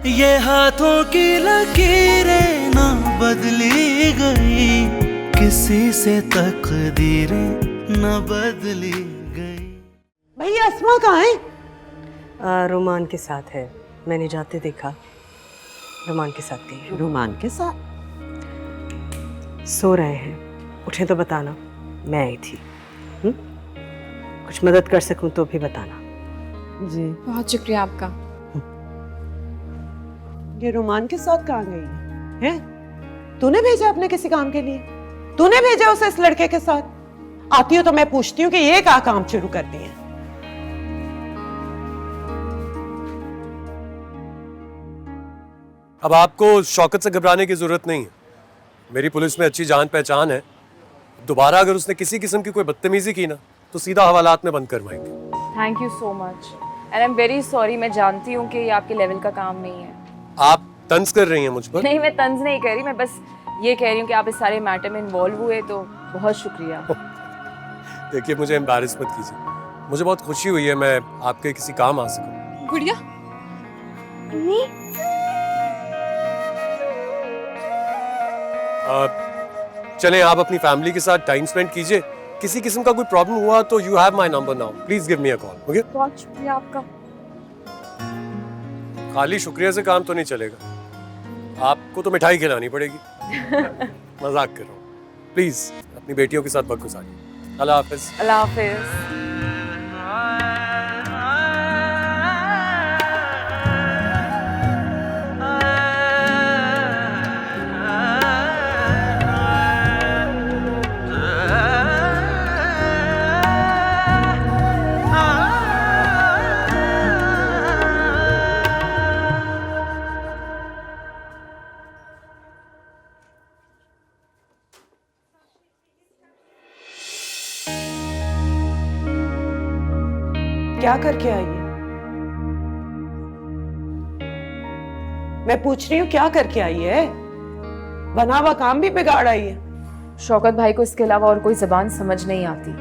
ये हाथों की लकीरें ना बदली गई, किसी से तकदीरें ना बदली गई। भैया अस्मा कहाँ है? रोमान के साथ है, मैंने जाते देखा। रोमान के साथ गई है। रोमान के साथ? सो रहे हैं, उठे तो बताना। मैं आई थी। कुछ मदद कर सकूं तो भी बताना। जी बहुत शुक्रिया आपका। ये रोमान के साथ कहाँ गई है? तूने भेजा अपने किसी काम के लिए? तूने भेजा उसे इस लड़के के साथ? आती हो तो मैं पूछती हूँ कि ये क्या काम शुरू कर दिए? अब आपको शौकत से घबराने की जरूरत नहीं है। मेरी पुलिस में अच्छी जान पहचान है। दोबारा अगर उसने किसी किस्म की कोई बदतमीजी की ना तो सीधा हवालात में बंद करवाएंगे। Thank you so much and I am very sorry. मैं जानती हूँ कि ये आपके लेवल का काम नहीं है। आप तंज कर रही हैं मुझ पर? नहीं, मैं तंज नहीं कर रही, मैं बस ये कह रही हूँ कि आप इस सारे मैटर में इन्वॉल्व हुए तो बहुत शुक्रिया। देखिए, मुझे एम्बैरेस मत कीजिए। मुझे बहुत खुशी हुई है मैं आपके किसी काम आ सकूं। गुड़िया चलें, आप अपनी फैमिली के साथ टाइम स्पेंड कीजिए। किसी किस्म का कोई प्रॉब्लम हुआ तो you have my number now, please give me a call. Okay? बहुत शुक्रिया आपका। खाली शुक्रिया से काम तो नहीं चलेगा, आपको तो मिठाई खिलानी पड़ेगी। मजाक कर रहा हूँ। प्लीज अपनी बेटियों के साथ वक्त गुजारिए। अल्लाह हाफिज। अल्लाह हाफिज। क्या करके आई है? मैं पूछ रही हूँ क्या करके आई है? बना हुआ काम भी बिगाड़ आई है। शौकत भाई को इसके अलावा और कोई जबान समझ नहीं आती।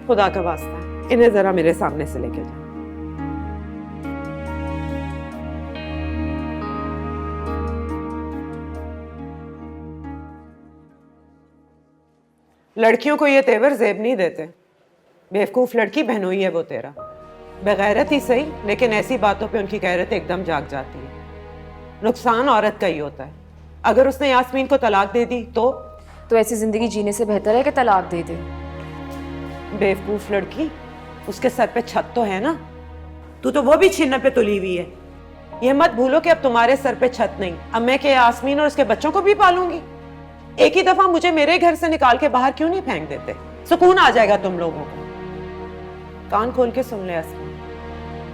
खुदा का वास्ता है, इन्हें जरा मेरे सामने से लेके जा। लड़कियों को ये तेवर जेब नहीं देते। बेवकूफ लड़की बहनोई है वो तेरा। बेगैरत ही सही, लेकिन ऐसी बातों पे उनकी गैरत एकदम जाग जाती है। नुकसान औरत का ही होता है। अगर उसने यास्मीन को तलाक दे दी तो ऐसी जिंदगी जीने से बेहतर है कि तलाक दे दे। बेवकूफ लड़की, उसके सर पे छत तो है ना, तू तो वो भी छीनने पे तुली हुई है। ये मत भूलो कि अब तुम्हारे सर पे छत नहीं, अब मैं के यास्मीन और उसके बच्चों को भी पालूंगी। एक ही दफा मुझे मेरे घर से निकाल के बाहर क्यों नहीं फेंक देते? सुकून आ जाएगा तुम लोगों को। कान खोल के सुन ले यास्मीन,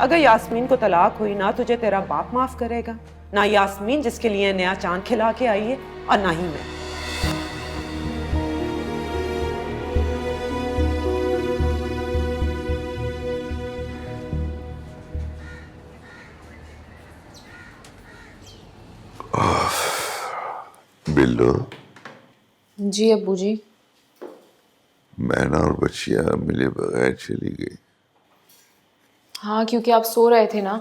अगर यास्मीन को तलाक हुई ना तुझे तेरा बाप माफ करेगा, ना यास्मीन जिसके लिए नया चांद खिला के आई है, और ना ही मैं। बिल्लो। जी अब्बू जी। मैना और बच्चियां मिले बगैर चली गई। हाँ, क्योंकि आप सो रहे थे ना,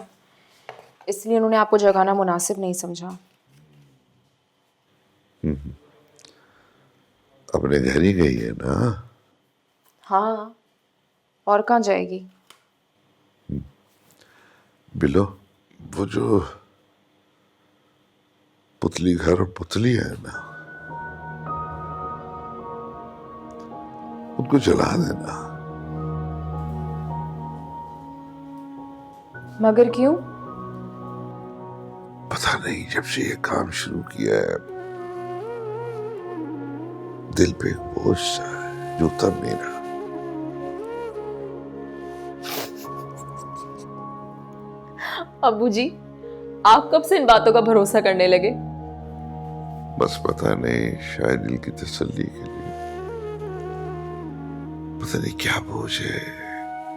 इसलिए उन्होंने आपको जगाना मुनासिब नहीं समझा। अपने घर ही गई है ना? हाँ, और कहाँ जाएगी? बिल्लो, वो जो पुतली घर और पुतली है ना, उनको जला देना। मगर क्यों? पता नहीं, जब से ये काम शुरू किया है दिल पे एक बोझ सा है जो उतर नहीं रहा। अब्बू जी, आप कब से इन बातों का भरोसा करने लगे? बस पता नहीं, शायद दिल की तसल्ली के लिए। पता नहीं क्या बोझ है,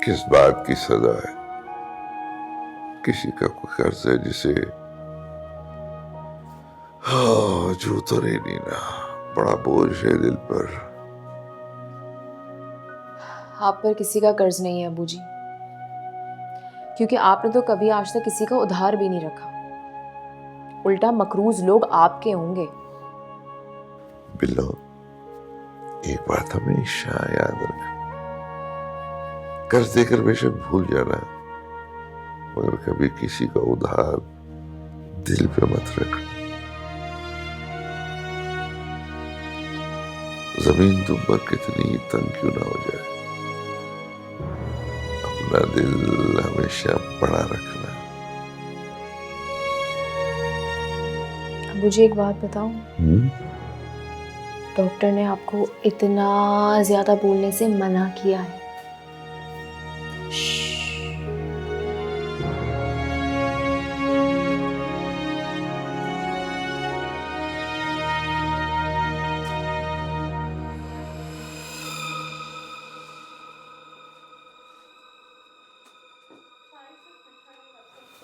किस बात की सजा है। किसी का कोई कर्ज है जिसे जो उतर ही नहीं ना, बड़ा बोझ है दिल पर। आप पर किसी का कर्ज नहीं है अब्बू जी, क्योंकि आपने तो कभी आज तक किसी का उधार भी नहीं रखा। उल्टा मकरूज लोग आपके होंगे। बिल्लो, एक बात हमेशा याद रखना, कर्ज देकर बेशक भूल जाना, मगर कभी किसी का उधार दिल पे मत रखना। जमीन तुम पर कितनी तंग क्यों ना हो जाए, अपना दिल हमेशा बड़ा रखना। मुझे एक बात बताओ, डॉक्टर ने आपको इतना ज्यादा बोलने से मना किया है।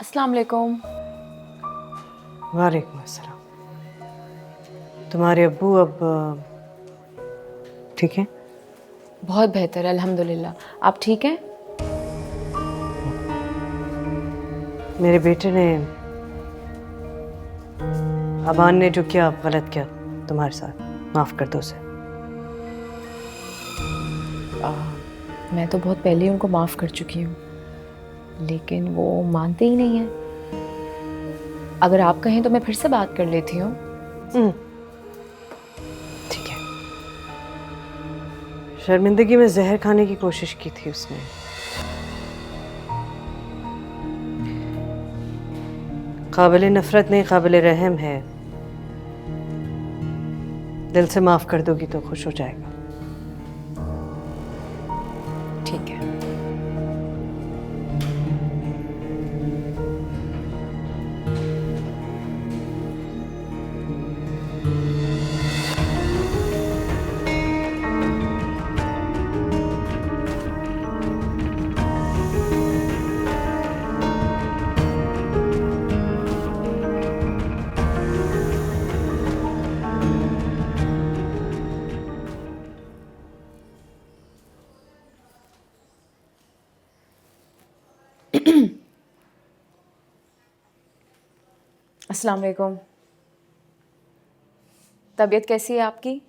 अस्सलाम वालेकुम। वालेकुम अस्सलाम। तुम्हारे अब्बू अब ठीक है? बहुत बेहतर है अल्हम्दुलिल्लाह। आप ठीक हैं? मेरे बेटे ने, अबान ने जो किया गलत किया तुम्हारे साथ, माफ कर दो उसे। मैं तो बहुत पहले ही उनको माफ़ कर चुकी हूँ, लेकिन वो मानते ही नहीं हैं। अगर आप कहें तो मैं फिर से बात कर लेती हूँ। ठीक है। शर्मिंदगी में जहर खाने की कोशिश की थी उसने। काबिल नफरत नहीं, काबिल रहम है। दिल से माफ कर दोगी तो खुश हो जाएगा। ठीक है। अस्सलाम वालेकुम। तबीयत कैसी है आपकी?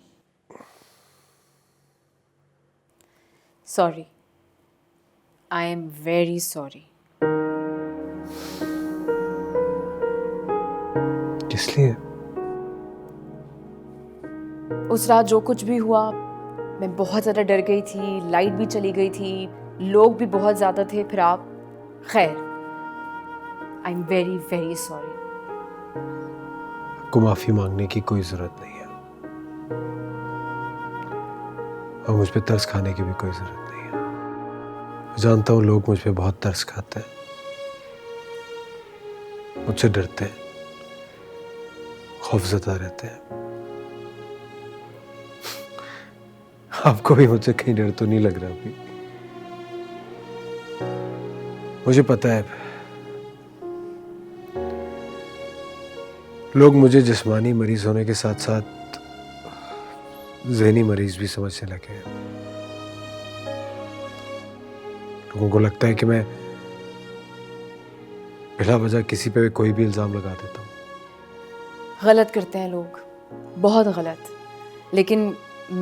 Sorry, I am very sorry. किस लिए? उस रात जो कुछ भी हुआ, मैं बहुत ज़्यादा डर गई थी, लाइट भी चली गई थी, लोग भी बहुत ज़्यादा थे, फिर आप। खैर, I am very very sorry. आपको माफी मांगने की कोई जरूरत नहीं है, और मुझ पे तरस खाने की भी कोई जरूरत नहीं है। मैं जानता हूँ लोग मुझ पे बहुत तरस खाते हैं, मुझसे डरते हैं, खौफजदा रहते हैं। आपको भी मुझसे कहीं डर तो नहीं लग रहा अभी? मुझे पता है लोग मुझे जिस्मानी मरीज होने के साथ साथ ज़हनी मरीज भी समझने लगे हैं। लोगों को लगता है कि मैं बिला वजह किसी पे कोई भी इल्ज़ाम लगा देता हूँ। गलत करते हैं लोग, बहुत गलत। लेकिन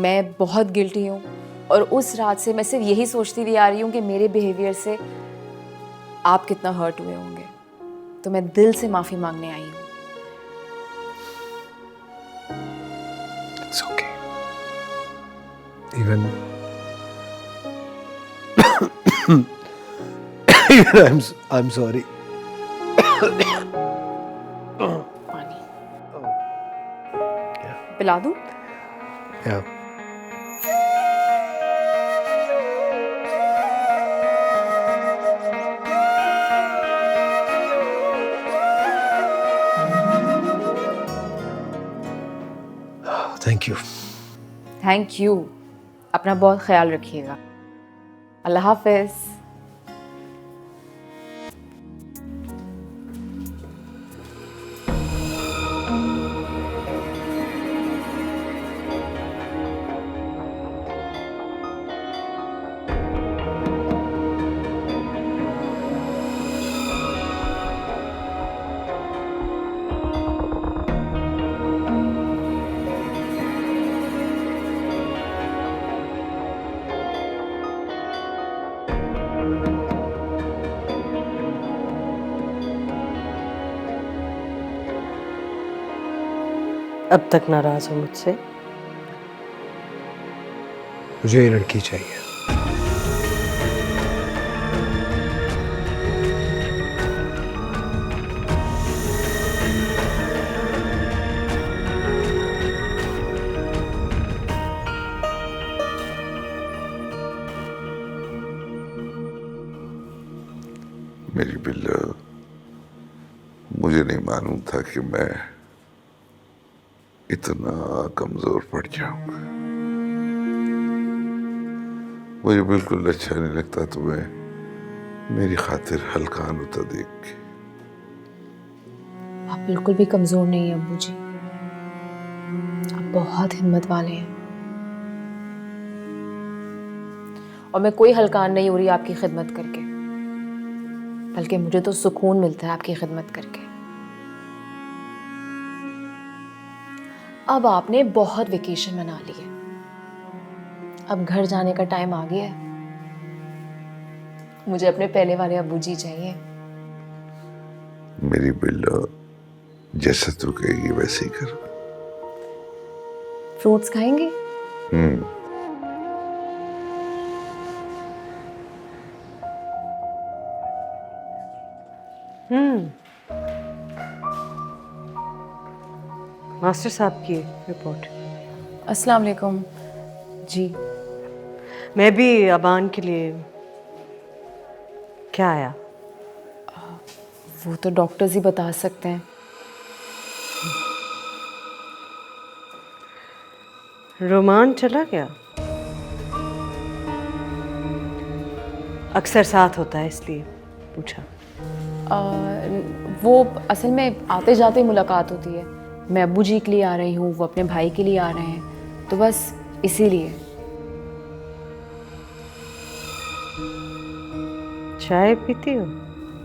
मैं बहुत गिल्टी हूँ, और उस रात से मैं सिर्फ यही सोचती हुई आ रही हूँ कि मेरे बिहेवियर से आप कितना हर्ट हुए होंगे। तो मैं दिल से माफ़ी मांगने आई हूँ। It's okay. Even I'm sorry. पानी Yeah. पिला दूँ? Yeah. Thank you. Thank you. अपना बहुत ख्याल रखिएगा। अल्लाह हाफिज़। अब तक नाराज हो मुझसे? मुझे ये लड़की चाहिए। मेरी बिल्ला, मुझे नहीं मालूम था कि मैं इतना कमजोर पड़ जाऊंगा। मुझे बिल्कुल अच्छा नहीं लगता तुम्हें मेरी खातिर हल्कान होता देख के। आप बिल्कुल भी कमजोर नहीं हैं अब्बू जी, आप बहुत हिम्मत वाले हैं। और मैं कोई हल्कान नहीं हो रही आपकी खिदमत करके, बल्कि मुझे तो सुकून मिलता है आपकी खिदमत करके। अब आपने बहुत वेकेशन मना ली है, अब घर जाने का टाइम आ गया है। मुझे अपने पहले वाले अब्बू जी चाहिए। मेरी बिल्ला, जैसा तू कहेगी वैसे ही कर। फ्रूट्स खाएंगे? मास्टर साहब की रिपोर्ट। अस्सलाम वालेकुम जी। मैं भी अबान के लिए। क्या आया? वो तो डॉक्टर्स ही बता सकते हैं। रोमान चला गया? अक्सर साथ होता है इसलिए पूछा। वो असल में आते जाते मुलाकात होती है। मैं अब्बू जी के लिए आ रही हूँ, वो अपने भाई के लिए आ रहे हैं, तो बस इसीलिए। चाय पीती हो?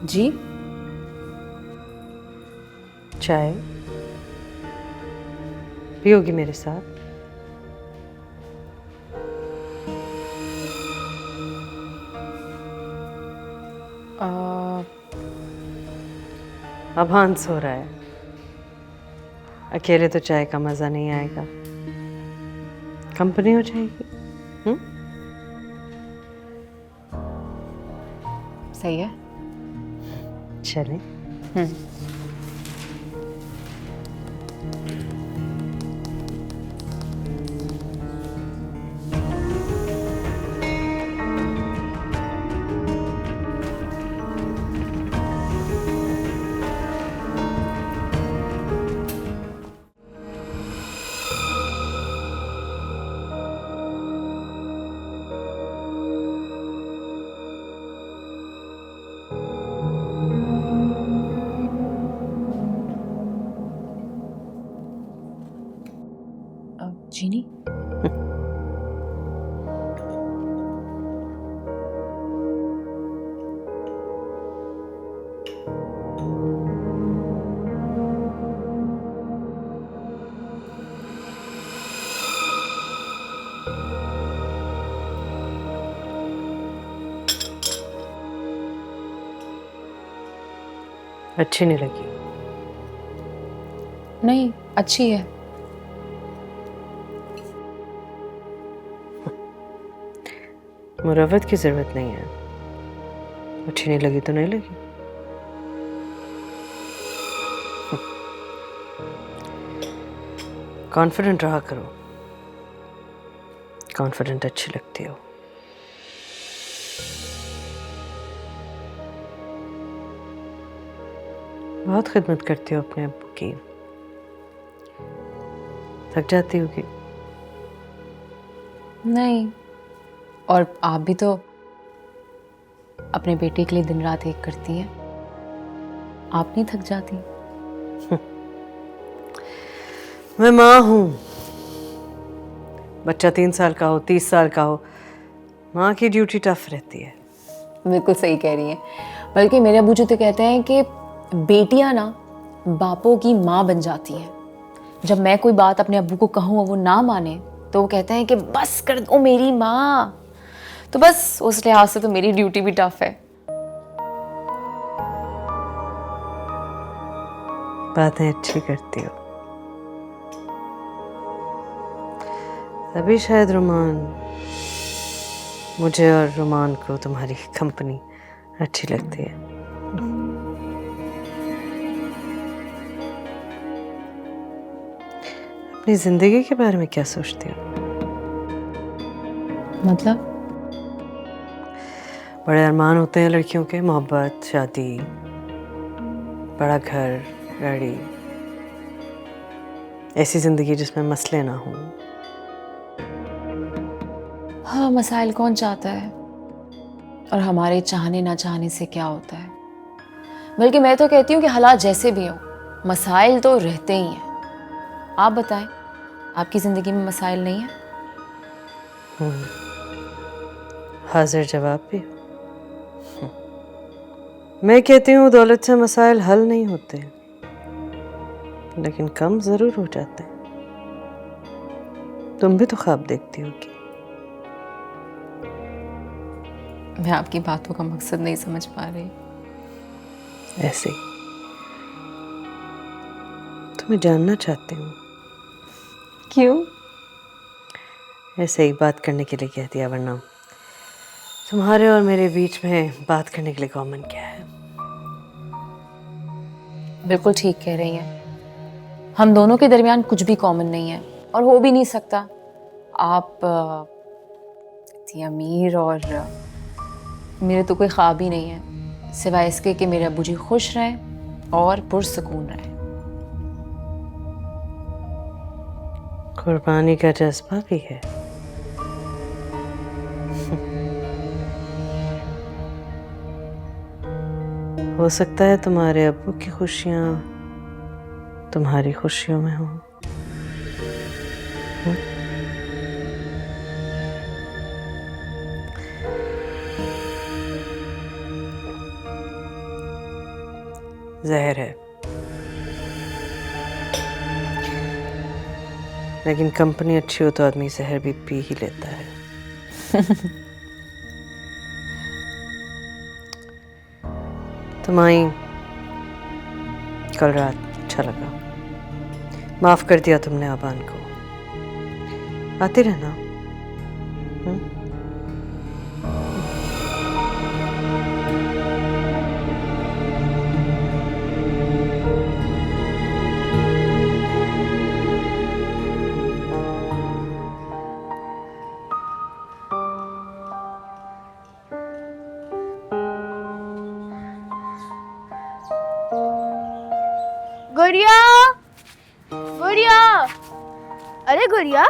जी? चाय पियोगी मेरे साथ? अभान सो रहा है, अकेले तो चाय का मजा नहीं आएगा, कंपनी हो जाएगी। सही है, चले। चीनी? अच्छी नहीं लगी? नहीं, अच्छी है। मुरव्वत की जरूरत नहीं है, अच्छी नहीं लगी तो नहीं लगी। कॉन्फिडेंट रहा करो, कॉन्फिडेंट अच्छी लगती हो। बहुत खिदमत करती हो अपने अब्बू की, थक जाती होगी। नहीं, और आप भी तो अपने बेटे के लिए दिन रात एक करती हैं, आप नहीं थक जाती? मैं माँ हूँ, बच्चा 3 साल का हो 30 साल का हो, माँ की ड्यूटी टफ रहती है। बिल्कुल सही कह रही हैं। बल्कि मेरे अब्बू जी तो कहते हैं कि बेटियां ना बापों की माँ बन जाती हैं। जब मैं कोई बात अपने अब्बू को कहूँ और वो ना माने तो वो कहते हैं कि बस कर दो मेरी माँ। तो बस उस लिहाज से तो मेरी ड्यूटी भी टफ है। बातें अच्छी करती हो, तभी शायद रोमान, मुझे और रोमान को तुम्हारी कंपनी अच्छी लगती है। अपनी जिंदगी के बारे में क्या सोचती हो? मतलब बड़े अरमान होते हैं लड़कियों के, मोहब्बत, शादी, बड़ा घर, गाड़ी, ऐसी जिंदगी जिसमें मसले ना हों। हाँ, मसाइल कौन चाहता है, और हमारे चाहने ना चाहने से क्या होता है। बल्कि मैं तो कहती हूँ कि हालात जैसे भी हों, मसाइल तो रहते ही हैं। आप बताएं, आपकी जिंदगी में मसाइल नहीं है? हाजिर जवाब भी। मैं कहती हूँ दौलत से मसाइल हल नहीं होते, लेकिन कम जरूर हो जाते हैं। तुम भी तो ख्वाब देखती होगी। मैं आपकी बातों का मकसद नहीं समझ पा रही। ऐसे ही तुम्हें जानना चाहती हूँ। क्यों? ऐसे ही बात करने के लिए कह दिया, वरना तुम्हारे और मेरे बीच में बात करने के लिए कॉमन क्या है? बिल्कुल ठीक कह रही हैं। हम दोनों के दरमियान कुछ भी कॉमन नहीं है और हो भी नहीं सकता। आप इतनी अमीर और मेरे तो कोई ख्वाब ही नहीं है, सिवाय इसके कि मेरे अब्बू जी खुश रहें और पुरसकून रहें। कुर्बानी का जज्बा भी है। हो सकता है तुम्हारे अब्बू की खुशियां तुम्हारी खुशियों में हो। जहर है, लेकिन कंपनी अच्छी हो तो आदमी जहर भी पी ही लेता है। तुम आई कल रात, अच्छा लगा। माफ कर दिया तुमने आबान को। आती रहना। गुड़िया, गुड़िया, अरे गुड़िया,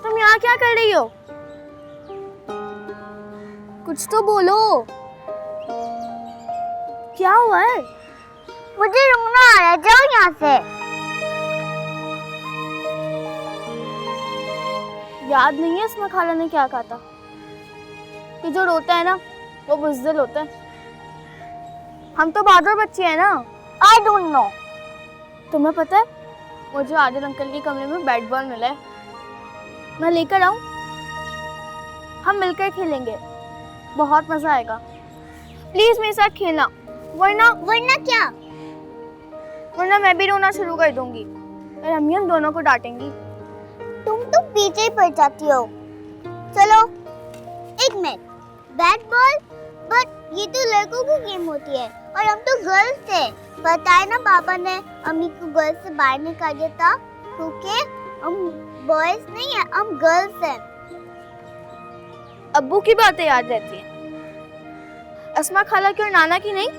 तुम यहाँ क्या कर रही हो? कुछ तो बोलो। क्या हुआ है? मुझे रोना आ रहा है, जाओ यहाँ से। याद नहीं है इसमें खाला ने क्या कहा था कि जो रोता है ना वो बुज़दिल होता है। हम तो बहादुर बच्चे हैं ना। I don't know। तुम्हें पता है मुझे आदिल अंकल के कमरे में बैट बॉल मिला है, मैं लेकर आऊं? हम मिलकर खेलेंगे, बहुत मजा आएगा। प्लीज मेरे साथ खेलना, वरना क्या? वरना मैं भी रोना शुरू कर दूंगी और अम्मी हम दोनों को डांटेंगी। तुम तो पीछे ही पड़ जाती हो। चलो। एक मिनट, बैट बॉल? बट ये तो लड़कों की गेम होती है और हम तो गर्ल्स थे। पता है ना, पापा ने अम्मी को गर्ल्स से बाहर निकाल दिया था क्योंकि हम बॉयज नहीं है, हम गर्ल्स हैं। अब्बू की बातें याद रहती हैं, अस्मा खाला की और नाना की नहीं,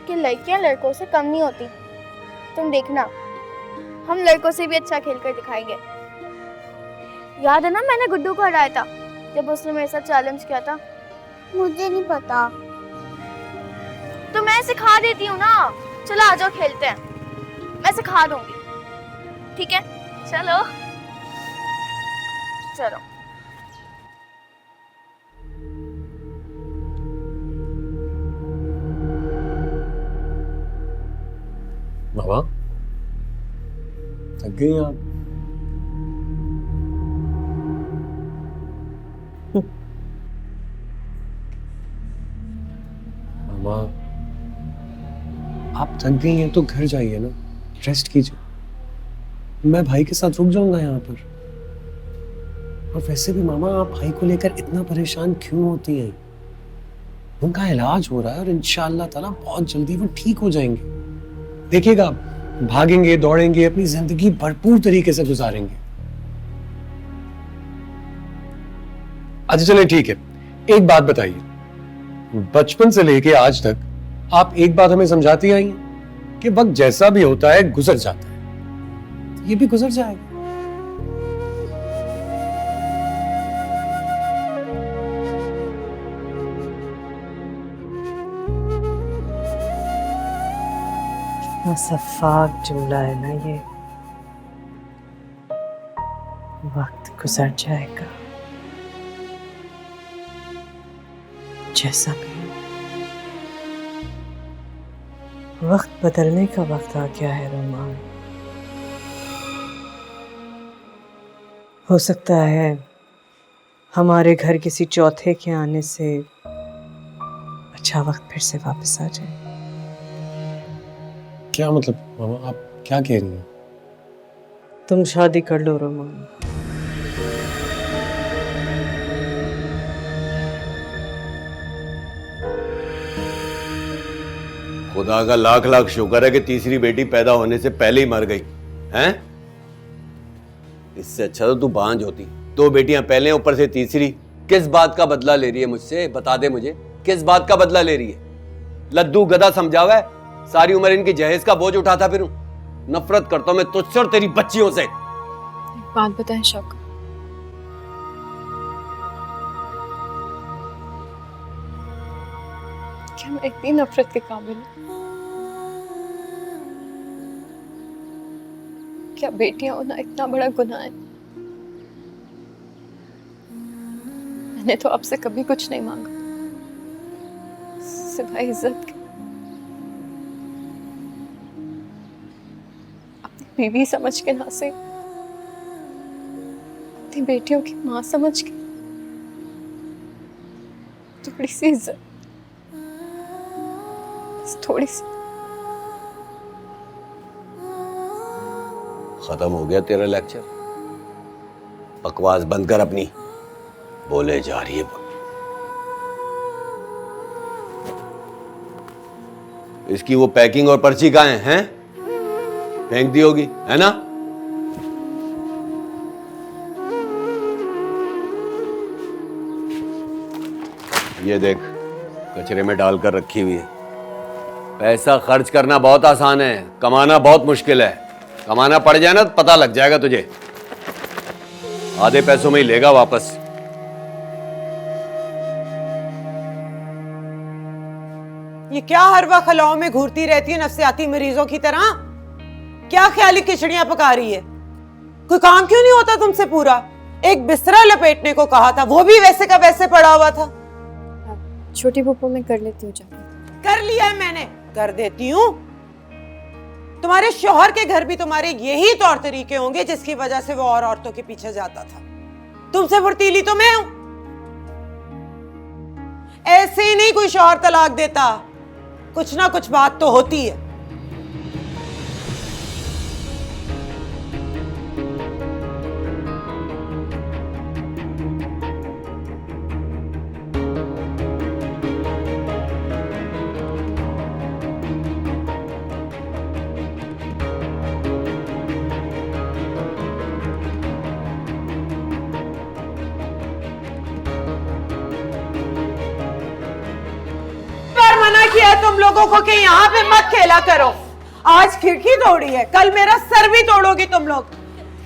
कि लड़कियां लड़कों से कम नहीं होती। तुम देखना, हम लड़कों से भी अच्छा खेलकर दिखाएंगे। याद है ना मैंने गुड्डू को हराया था जब उसने मेरे साथ चैलेंज किया था? मुझे नहीं पता। तो मैं सिखा देती हूँ ना। चलो आ जाओ खेलते हैं, मैं सिखा दूंगी। ठीक है, चलो चलो। मामा थक गई आप? मामा आप थक गई हैं तो घर जाइए ना, रेस्ट कीजिए। मैं भाई के साथ रुक जाऊंगा यहाँ पर। और वैसे भी मामा, आप भाई को लेकर इतना परेशान क्यों होती हैं? उनका इलाज हो रहा है और इंशाअल्लाह ताला बहुत जल्दी वो ठीक हो जाएंगे। देखिएगा, भागेंगे, दौड़ेंगे, अपनी जिंदगी भरपूर तरीके से गुजारेंगे। अच्छा चलिए ठीक है, एक बात बताइए, बचपन से लेके आज तक आप एक बात हमें समझाती आई हैं कि वक्त जैसा भी होता है गुजर जाता है, ये भी गुजर जाएगा। कितना सफाक जुमला है ना ये, वक्त गुजर जाएगा, जैसा भी हो। वक्त बदलने का वक्त आ गया है रोमान। हो सकता है हमारे घर किसी चौथे के आने से अच्छा वक्त फिर से वापस आ जाए। क्या मतलब मामा, आप क्या कह रही हैं? तुम शादी कर लो रोमान। खुदा का लाख लाख शुक्र है कि तीसरी बेटी पैदा होने से पहले ही मर गई हैं। इससे अच्छा तो तू बांझ होती। 2 बेटियां पहले, ऊपर से तीसरी। किस बात का बदला ले रही है मुझसे? बता दे मुझे, किस बात का बदला ले रही है? लद्दू गधा समझावा है, सारी उम्र इनकी जहेज का बोझ उठाता फिरूं। नफरत करता हूं मैं तुझसे और तेरी बच्चियों से। बात बताएं शौक, क्या मैं इतनी नफरत के काबिल हूं? क्या बेटियां होना इतना बड़ा गुनाह है? मैंने तो आपसे कभी कुछ नहीं मांगा सिवाय इज्जत के। अपनी बीवी समझ के ना से अपनी बेटियों की मां समझ के थोड़ी सी इज्जत, थोड़ी सी। खत्म हो गया तेरा लेक्चर? बकवास बंद कर अपनी, बोले जा रही है। इसकी वो पैकिंग और पर्ची कहाँ हैं? फेंक दी होगी, है ना? ये देख, कचरे में डालकर रखी हुई है। पैसा खर्च करना बहुत आसान है, कमाना बहुत मुश्किल है। कमाना पड़ जाए ना तो पता लग जाएगा तुझे। आधे पैसों में ही लेगा वापस। ये क्या हर वक्त खलाओं में घूरती रहती है नफ्सियाती मरीजों की तरह? क्या ख्याली खिचड़ियां पका रही है? कोई काम क्यों नहीं होता तुमसे पूरा? एक बिस्तरा लपेटने को कहा था, वो भी वैसे का वैसे पड़ा हुआ था। छोटी पप्पू मैं कर लेती हूँ जाके। कर लिया है मैंने, कर देती हूँ। तुम्हारे शौहर के घर भी तुम्हारे यही तौर तरीके होंगे जिसकी वजह से वो और औरतों के पीछे जाता था। तुमसे फुर्तीली तो मैं हूं। ऐसे ही नहीं कोई शौहर तलाक देता, कुछ ना कुछ बात तो होती है। मना किया है तुम लोगों को कि यहाँ पे मत खेला करो। आज खिड़की तोड़ी है, कल मेरा सर भी तोड़ोगी तुम लोग।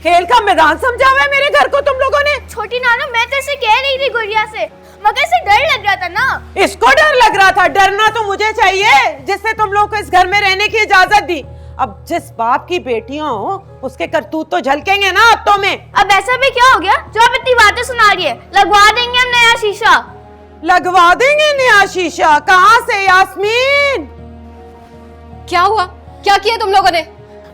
खेल का मैदान समझा हुआ है मेरे घर को तुम लोगों ने। छोटी नानू, मैं तो ऐसे कह रही थी गुड़िया से, मगर से डर लग रहा था ना। इसको डर लग रहा था? डरना तो मुझे चाहिए जिससे तुम लोग को इस घर में रहने की इजाजत दी। अब जिस बाप की बेटियां हो उसके करतूत तो झलकेंगे ना अब तो में। अब ऐसा भी क्या हो गया जो आप इतनी बातें सुना रही है? लगवा देंगे हम नया शीशा। लगवा देंगे नया शीशा? कहाँ से यास्मीन? क्या हुआ? क्या किया तुम लोगों ने?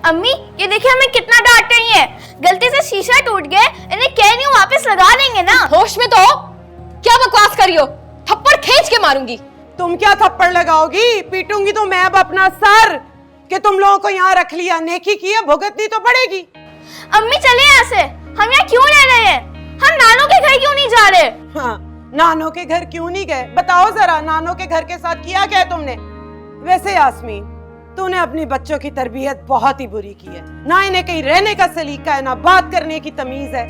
अम्मी ये देखिए हमें कितना डांट रही है। गलती से शीशा टूट गया, इन्हें कह रही हूँ वापस लगा देंगे ना। होश में तो हो? क्या बकवास कर रही हो? थप्पड़ खींच के मारूंगी। तुम क्या थप्पड़ लगाओगी? पीटूंगी तो मैं अब अपना सर कि तुम लोगों को यहाँ रख लिया। नेकी की है, भुगतनी तो पड़ेगी। अम्मी चले यहाँ से, हम यहाँ क्यों रह रहे हैं? हम नानों के घर क्यों नहीं जा रहे? हाँ, नानों के घर क्यों नहीं गए? बताओ जरा, नानों के घर के साथ किया क्या है तुमने? वैसे यास्मीन, तूने अपनी बच्चों की तरबियत बहुत ही बुरी की है। ना इन्हें कहीं रहने का सलीका है, ना बात करने की तमीज है।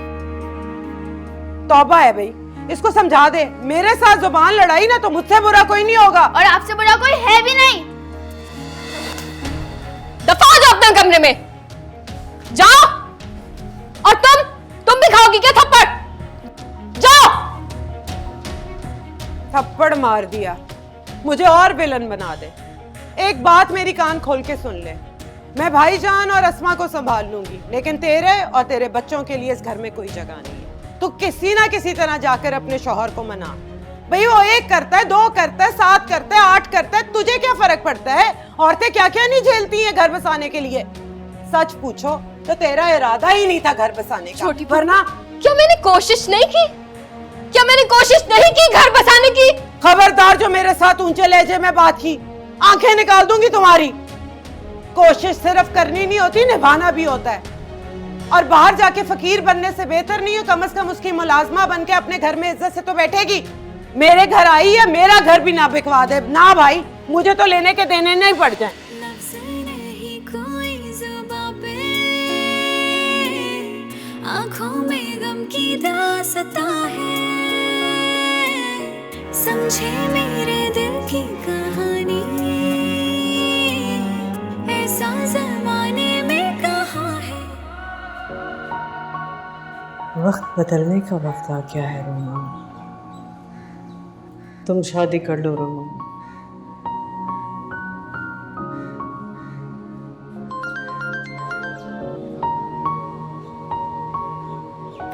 तौबा है भाई, इसको समझा दे। मेरे साथ जुबान लड़ाई ना तो मुझसे बुरा कोई नहीं होगा। और आपसे बुरा कोई है भी नहीं। दफा हो जाओ अपने कमरे में, जाओ। और तुम भी खाओगी क्या थप्पड़? जाओ। थप्पड़ मार दिया, मुझे और विलन बना दे। एक बात मेरी कान खोल के सुन ले, मैं भाईजान और अस्मा को संभाल लूंगी, लेकिन तेरे और तेरे बच्चों के लिए इस घर में कोई जगह नहीं है। तू किसी ना किसी तरह जाकर अपने शौहर को मना। भाई वो 1 करता है, 2 करता है, 7 करता है, 8 करता है, तुझे क्या फर्क पड़ता है? औरतें क्या क्या नहीं झेलती हैं घर बसाने के लिए। सच पूछो तो तेरा इरादा ही नहीं था घर बसाने का, वरना क्या मैंने कोशिश नहीं की? क्या मैंने कोशिश नहीं की घर बसाने की? खबरदार जो मेरे साथ ऊंचे लहजे में बात की, आंखें निकाल दूंगी तुम्हारी। कोशिश सिर्फ करनी नहीं होती, निभाना भी होता है। और बाहर जाके फकीर बनने से बेहतर नहीं है कम से कम उसकी मुलाजमा बन के अपने घर में इज्जत से तो बैठेगी। मेरे घर आई है, मेरा घर भी ना बिकवा दे ना भाई, मुझे तो लेने के देने नहीं पड़ जाए। आँखों में गम की दास्तां है, समझे मेरे दिल की कहानी, ऐसा ज़माने में कहाँ है। वक्त बदलने का वक्त आ गया है रोमा, तुम शादी कर लो रोमा।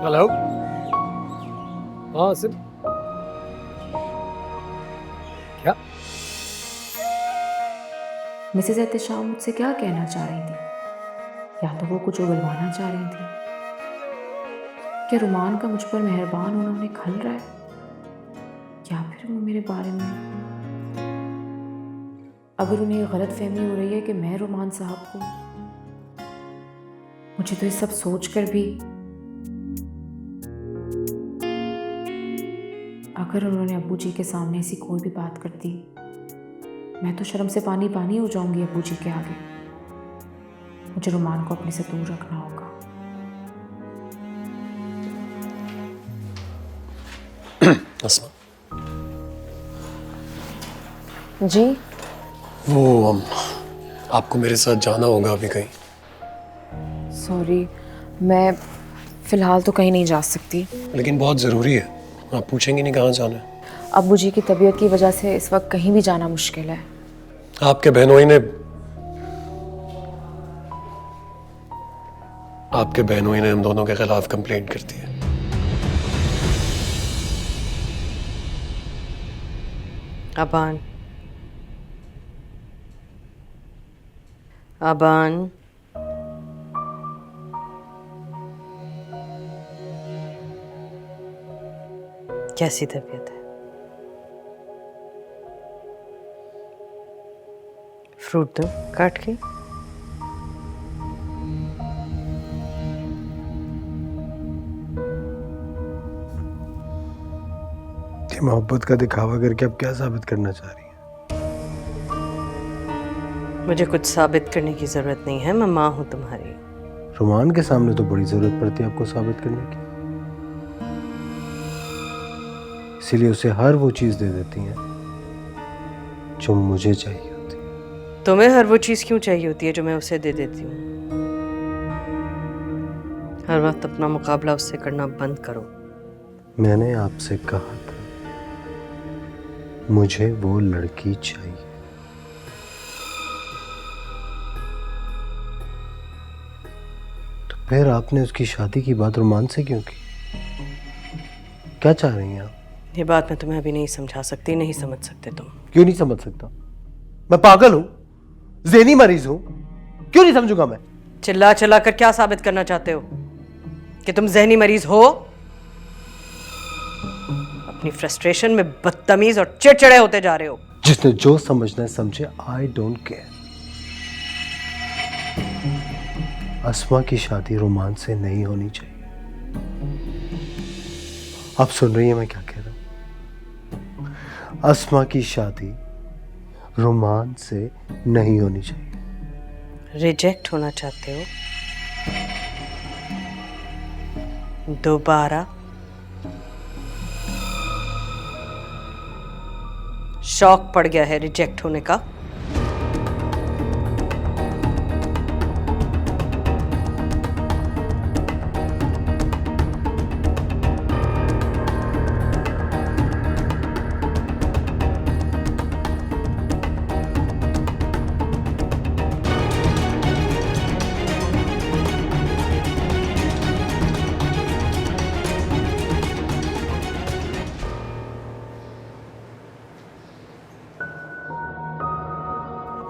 हेलो, हाँ सिर्फ क्या? मिसेज एहतेशाम मुझसे क्या कहना चाह रही थी? या तो वो कुछ उगलवाना चाह रही थी? क्या रुमान का मुझ पर मेहरबान होना उन्हें खल रहा है? या फिर वो मेरे बारे में, अगर उन्हें गलत फहमी हो रही है कि मैं रुमान साहब को, मुझे तो ये सब सोचकर भी, अगर उन्होंने अब्बू जी के सामने ऐसी कोई भी बात कर दी, मैं तो शर्म से पानी पानी हो जाऊंगी अब्बू जी के आगे। मुझे रुमान को अपने से दूर रखना होगा। अस्मा जी, वो आपको मेरे साथ जाना होगा अभी कहीं। सॉरी, मैं फ़िलहाल तो कहीं नहीं जा सकती। लेकिन बहुत ज़रूरी है, आप पूछेंगे नहीं कहाँ जाना है? अब्बू जी की तबीयत की वजह से इस वक्त कहीं भी जाना मुश्किल है। आपके बहनोई ने हम दोनों के खिलाफ कंप्लेंट कर दी है। अबान, अबान, कैसी तबीयत है? फ्रूट दो काट के। मोहब्बत का दिखावा करके अब क्या साबित करना चाह रही हैं? मुझे कुछ साबित करने की जरूरत नहीं है, मैं माँ हूं तुम्हारी। रुमान के सामने तो बड़ी जरूरत पड़ती है आपको साबित करने की, इसीलिए उसे हर वो चीज दे देती हैं जो मुझे चाहिए होती है। तुम्हें हर वो चीज क्यों चाहिए होती है जो मैं उसे दे देती हूँ? हर वक्त अपना मुकाबला उससे करना बंद करो। मैंने आपसे कहा था मुझे वो लड़की चाहिए। तो फिर आपने उसकी शादी की बात रुमान से क्यों की? क्या चाह रही हैं आप? ये बात मैं तुम्हें अभी नहीं समझा सकती, नहीं समझ सकते तुम। क्यों नहीं समझ सकता? मैं पागल हूं, ज़हनी मरीज हूं, क्यों नहीं समझूंगा मैं? चिल्ला चिल्ला कर क्या साबित करना चाहते हो? कि तुम ज़हनी मरीज हो? अपनी फ्रस्ट्रेशन में बदतमीज और चिड़चिड़े होते जा रहे हो। जिसने जो समझना है समझे, आई डोंट केयर। अस्मा की शादी रोमान से नहीं होनी चाहिए। आप सुन रही हैं मैं क्या कह रहा हूं? अस्मा की शादी रोमान से नहीं होनी चाहिए। रिजेक्ट होना चाहते हो? दोबारा? शौक पड़ गया है रिजेक्ट होने का?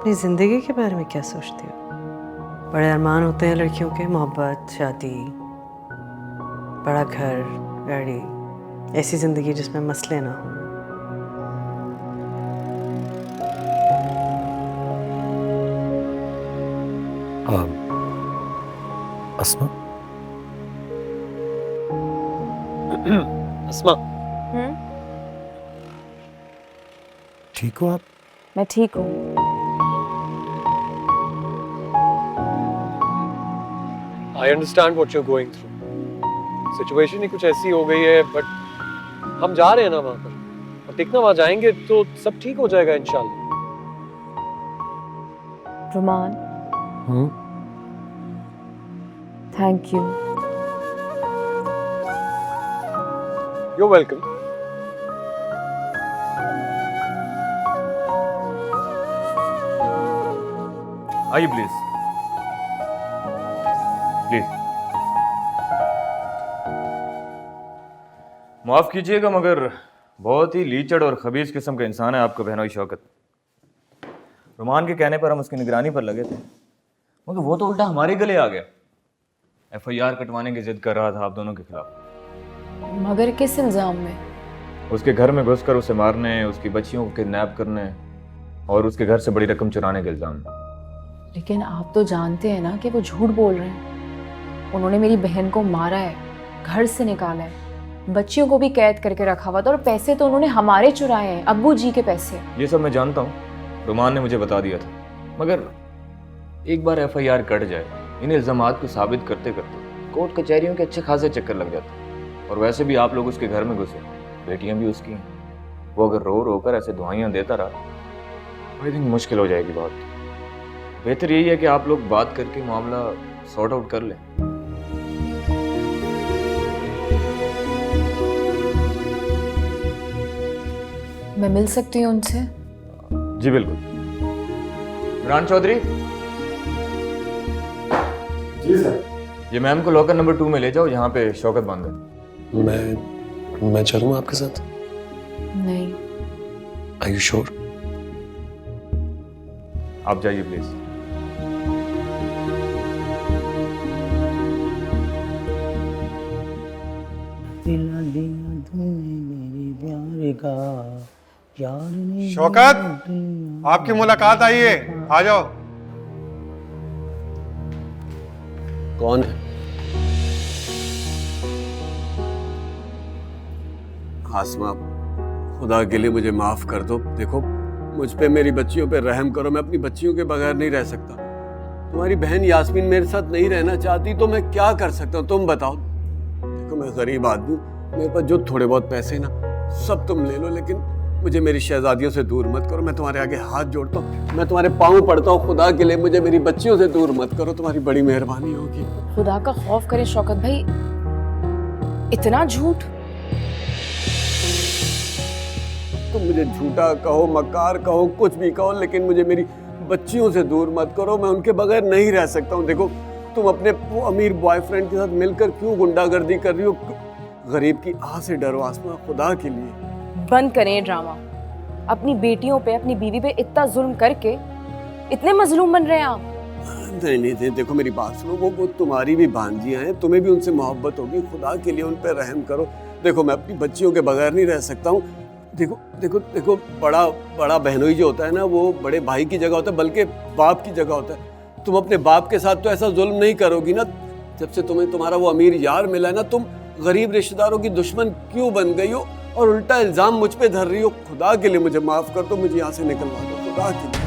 अपनी जिंदगी के बारे में क्या सोचती हो? बड़े अरमान होते हैं लड़कियों के, मोहब्बत, शादी, बड़ा घर, गाड़ी, ऐसी जिंदगी जिसमें मसले ना हो। अस्मा अस्मा ठीक हो आप? मैं ठीक हूँ। I understand what you are going through. Situation ही कुछ ऐसी हो गई है, बट हम जा रहे हैं ना वहां पर, और देखना वहां जाएंगे तो सब ठीक हो जाएगा इंशाल्लाह। Roman, thank you. You are welcome. आइए प्लीज, प्लीज। माफ कीजिएगा मगर बहुत ही लीचड़ और खबीज किस्म का इंसान है आपका बहनोई शौकत। रोमान के कहने पर हम उसकी निगरानी पर लगे थे, मगर वो तो उल्टा हमारे गले आ गया। FIR कटवाने की जिद कर रहा था आप दोनों के खिलाफ। मगर किस इल्जाम में? उसके घर में घुसकर उसे मारने, उसकी बच्चियों को किडनैप करने और उसके घर से बड़ी रकम चुराने के इल्जाम में। लेकिन आप तो जानते हैं ना कि वो झूठ बोल रहे हैं। उन्होंने मेरी बहन को मारा है, घर से निकाला है, बच्चियों को भी कैद करके रखा हुआ था, और पैसे तो उन्होंने हमारे चुराए हैं, अब्बू जी के पैसे। ये सब मैं जानता हूँ, रोमान ने मुझे बता दिया था, मगर एक बार FIR कट जाए, इन इल्जामात को साबित करते करते कोर्ट कचहरियों के अच्छे खासे चक्कर लग जाते। और वैसे भी आप लोग उसके घर में घुसे, बेटियां भी उसकी हैं। वो अगर रो रो कर ऐसे दुआइयां देता रहा, आई थिंक मुश्किल हो जाएगी बहुत। बेहतर यही है कि आप लोग बात करके मामला सॉर्ट आउट कर लें। मैं मिल सकती हूँ उनसे? जी बिल्कुल। इमरान चौधरी। जी सर। ये मैम को लॉकर नंबर 2 में ले जाओ, यहाँ पे शौकत बंद है। मैं चलूँ आपके साथ? नहीं। Are you sure? आप जाइए प्लीज। शौकत, आपकी मुलाकात आई है, आ जाओ। कौन है? आसमा, खुदा के लिए मुझे माफ कर दो। देखो, मुझ पे, मेरी बच्चियों पे रहम करो। मैं अपनी बच्चियों के बगैर नहीं रह सकता। तुम्हारी बहन यास्मीन मेरे साथ नहीं रहना चाहती तो मैं क्या कर सकता हूँ, तुम बताओ। देखो, मैं गरीब आदमी, मेरे पास जो थोड़े बहुत पैसे ना सब तुम ले लो, लेकिन मुझे मेरी शहजादियों से दूर मत करो। मैं तुम्हारे आगे हाथ जोड़ता हूँ, मैं तुम्हारे पाँव पड़ता हूँ, खुदा के लिए मुझे मेरी बच्चियों से दूर मत करो। तुम्हारी बड़ी मेहरबानी होगी। खुदा का खौफ करे शौकत भाई, इतना झूठ? तुम मुझे झूठा कहो, मक्कार कहो, कुछ भी कहो, लेकिन मुझे मेरी बच्चियों से दूर मत करो। मैं उनके बगैर नहीं रह सकता हूँ। देखो, तुम अपने वो अमीर बॉयफ्रेंड के साथ मिलकर क्यों गुंडागर्दी कर रही हो? गरीब की आह से डरो आसमा, खुदा के लिए। बंद करें ड्रामा। अपनी बेटियों पे, अपनी बीवी पे इतना जुल्म करके इतने मजलूम बन रहे हैं आप। नहीं नहीं, देखो मेरी बात सुनो। वो तुम्हारी भी भांजियां हैं, तुम्हें भी उनसे मोहब्बत होगी। खुदा के लिए उन पर रहम करो। देखो, मैं अपनी बच्चियों के बगैर नहीं रह सकता हूँ। देखो देखो देखो, बड़ा बहनोई जो होता है ना, वो बड़े भाई की जगह होता है, बल्कि बाप की जगह होता है। तुम अपने बाप के साथ तो ऐसा जुल्म नहीं करोगी ना। जब से तुम्हें तुम्हारा वो अमीर यार मिला है ना, गरीब रिश्तेदारों की दुश्मन क्यों बन गई हो और उल्टा इल्जाम मुझ पे धर रही हो? खुदा के लिए मुझे माफ कर दो, मुझे यहाँ से निकलवा दो, खुदा के लिए।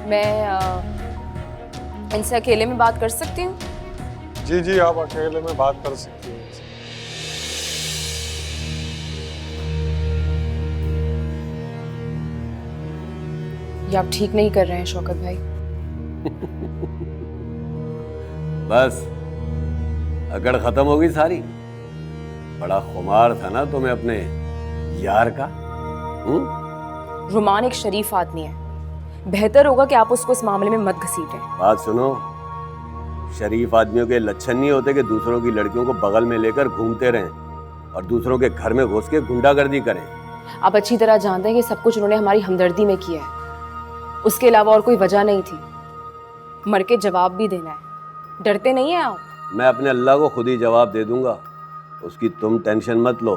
मैं इनसे अकेले में बात कर सकती हूँ? जी जी, आप अकेले में बात कर सकती हैं। ये आप ठीक नहीं कर रहे हैं शौकत भाई। बस अकड़ खत्म होगी सारी। बड़ा खुमार था ना तुम्हें अपने यार का। रुमान एक शरीफ आदमी है, बेहतर होगा कि आप उसको इस मामले में मत घसीटें। बात सुनो, शरीफ आदमियों के लक्षण नहीं होते कि दूसरों की लड़कियों को बगल में लेकर घूमते रहें और दूसरों के घर में घुस के गुंडागर्दी करें। आप अच्छी तरह जानते हैं कि सब कुछ उन्होंने हमारी हमदर्दी में किया है, उसके अलावा और कोई वजह नहीं थी। मर के जवाब भी देना है, डरते नहीं हैं आप? मैं अपने अल्लाह को खुद ही जवाब दे दूंगा, उसकी तुम टेंशन मत लो।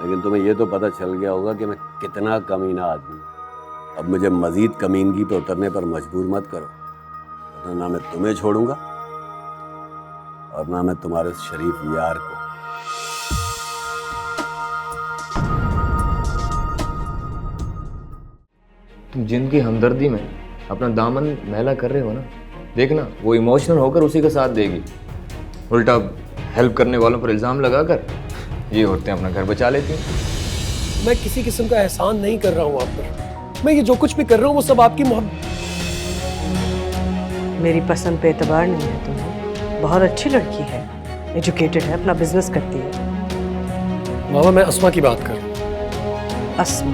लेकिन तुम्हें ये तो पता चल गया होगा कि मैं कितना कमीना आदमी हूं। अब मुझे मजीद कमीनगी पे उतरने पर मजबूर मत करो, वरना ना मैं तुम्हें छोड़ूंगा और ना मैं तुम्हारे शरीफ यार को। तुम जिनकी हमदर्दी में अपना दामन मैला कर रहे हो ना, देखना वो इमोशनल होकर उसी का साथ देगी। उल्टा हेल्प करने वालों पर इल्ज़ाम लगाकर ये औरतें अपना घर बचा लेती हैं। मैं किसी किस्म का एहसान नहीं कर रहा हूँ आप पर। मैं ये जो कुछ भी कर रहा हूँ वो सब आपकी मोहब्बत। मेरी पसंद पे एतबार नहीं है तुम्हें। बहुत अच्छी लड़की है, एजुकेटेड है, अपना बिजनेस करती है। मामा मैं अस्मा की बात कर रहा हूँ। अस्मा?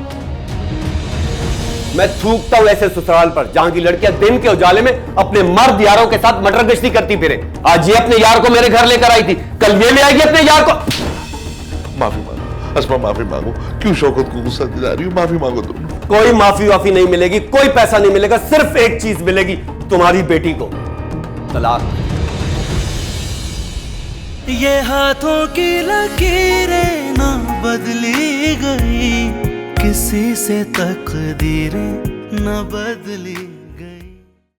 मैं थूकता हूँ ऐसे ससुराल पर जहां की लड़कियां दिन के उजाले में अपने मर्द यारों के साथ मटर गश्ती करती फिरे। आज ये अपने यार को मेरे घर लेकर आई थी, कल ये ले आएगी अपने यार को। माफी मांगो अस्मा, माफी मांगो। क्यों शौकत को गुस्सा दिला रही हो? माफी मांगो तुम। कोई माफी वाफी नहीं मिलेगी, कोई पैसा नहीं मिलेगा, सिर्फ एक चीज मिलेगी, तुम्हारी बेटी को तलाक। ये हाथों की लकीरें ना बदली गई, किसी से तकदीरें न बदली।